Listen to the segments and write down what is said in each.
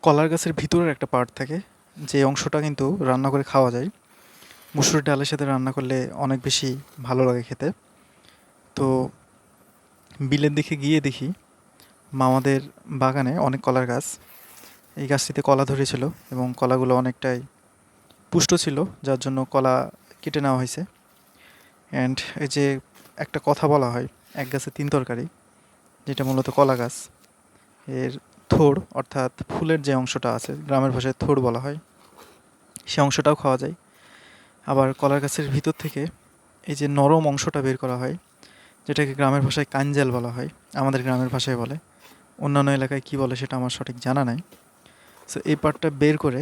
কলার গাছের ভিতরের একটা পার্ট থাকে, যে অংশটা কিন্তু রান্না করে খাওয়া যায়। মুসুর ডালের সাথে রান্না করলে অনেক বেশি ভালো লাগে খেতে। তো বিলের দিকে গিয়ে দেখি মামাদের বাগানে অনেক কলার গাছ। এই গাছটিতে কলা ধরেছিল এবং কলাগুলো অনেকটাই পুষ্ট ছিল, যার জন্য কলা কেটে নেওয়া হয়েছে। অ্যান্ড এই যে একটা কথা বলা হয়, এক গাছে তিন তরকারি, যেটা মূলত কলা গাছ, এর থোড় অর্থাৎ ফুলের যে অংশটা আছে, গ্রামের ভাষায় থোড় বলা হয়, সে অংশটাও খাওয়া যায়। আবার কলার গাছের ভিতর থেকে এই যে নরম অংশটা বের করা হয়, যেটাকে গ্রামের ভাষায় কাঞ্জাল বলা হয়, আমাদের গ্রামের ভাষায় বলে। অন্যান্য এলাকায় কী বলে সেটা আমার সঠিক জানা নাই। সো এই পার্টটা বের করে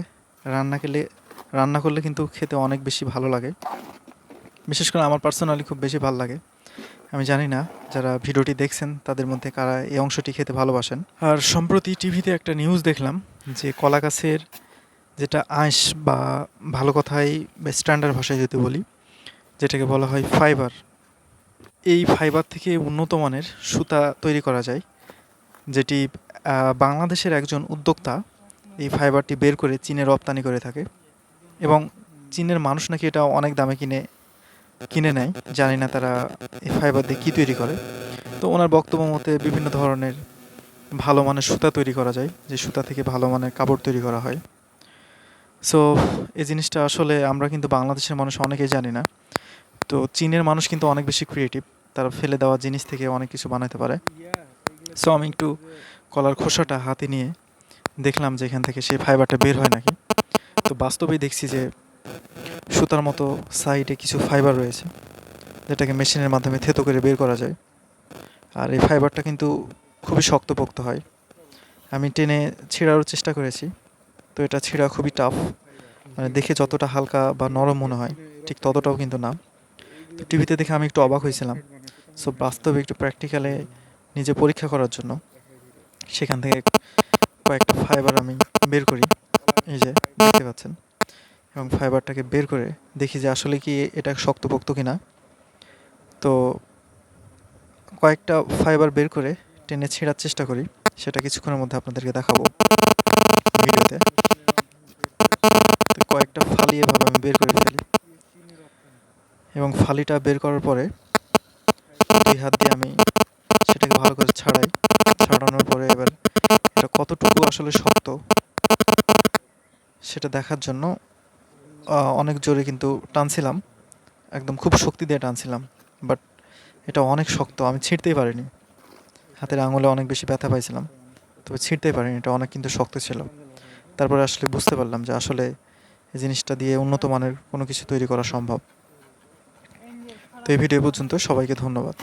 রান্না করলে কিন্তু খেতে অনেক বেশি ভালো লাগে। বিশেষ করে আমার পার্সোনালি খুব বেশি ভালো লাগে। আমি জানি না যারা ভিডিওটি দেখছেন তাদের মধ্যে কারা এই অংশটি খেতে ভালোবাসেন। আর সম্প্রতি টিভিতে একটা নিউজ দেখলাম যে কলা গাছের যেটা আঁশ বা ভালো কথায় বা স্ট্যান্ডার্ড ভাষায় যদি বলি, যেটাকে বলা হয় ফাইবার, এই ফাইবার থেকে উন্নত মানের সুতা তৈরি করা যায়, যেটি বাংলাদেশের একজন উদ্যোক্তা এই ফাইবারটি বের করে চীনে রপ্তানি করে থাকে এবং চীনের মানুষ নাকি এটা অনেক দামে কিনে নেয়। জানি না তারা এই ফাইবার দিয়ে কী তৈরি করে। তো ওনার বক্তব্য মতে বিভিন্ন ধরনের ভালো মানের সুতা তৈরি করা যায়, যে সুতা থেকে ভালো মানের কাপড় তৈরি করা হয়। সো এই জিনিসটা আসলে আমরা কিন্তু বাংলাদেশের মানুষ অনেকেই জানি না। তো চীনের মানুষ কিন্তু অনেক বেশি ক্রিয়েটিভ, তারা ফেলে দেওয়া জিনিস থেকে অনেক কিছু বানাতে পারে। সো আমি একটু কলার খোসাটা হাতে নিয়ে দেখলাম যে এখান থেকে সেই ফাইবারটা বের হয় নাকি। তো বাস্তবেই দেখছি যে সুতার মতো সাইডে কিছু ফাইবার রয়েছে, যেটাকে মেশিনের মাধ্যমে থেতো করে বের করা যায়। আর এই ফাইবারটা কিন্তু খুবই শক্তপোক্ত হয়। আমি টেনে ছিঁড়ারও চেষ্টা করেছি, তো এটা ছিঁড়া খুবই টাফ। মানে দেখে যতটা হালকা বা নরম মনে হয় ঠিক ততটাও কিন্তু না। তো টিভিতে দেখে আমি একটু অবাক হয়েছিলাম। সো বাস্তবে একটু প্র্যাকটিক্যালে নিজে পরীক্ষা করার জন্য সেখান থেকে কয়েকটা ফাইবার আমি বের করি, এই যে দেখতে পাচ্ছেন, এবং ফাইবারটাকে বের করে দেখি যে আসলে কি এটা শক্তপোক্ত কিনা। তো কয়েকটা ফাইবার বের করে টেনে ছেঁড়ার চেষ্টা করি, সেটা কিছুক্ষণের মধ্যে আপনাদেরকে দেখাবো ভিডিওতে। তো কয়েকটা ফালি এভাবে আমি বের করে ফেলি এবং ফালিটা বের করার পরে দুই হাত দিয়ে আমি সেটাকে ভালো করে ছাড়ানোর পরে এবার এটা কতটুকু আসলে শক্ত সেটা দেখার জন্য অনেক জোরে কিন্তু টানছিলাম, একদম খুব শক্তি দিয়ে টানছিলাম। বাট এটা অনেক শক্ত, আমি ছিঁড়তেই পারিনি। হাতের আঙুলে অনেক বেশি ব্যথা পাইছিলাম, তবে ছিঁড়তেই পারিনি, এটা অনেক কিন্তু শক্ত ছিল। তারপরে আসলে বুঝতে পারলাম যে আসলে এই জিনিসটা দিয়ে উন্নত মানের কোনো কিছু তৈরি করা সম্ভব। তো এই ভিডিও পর্যন্ত, সবাইকে ধন্যবাদ।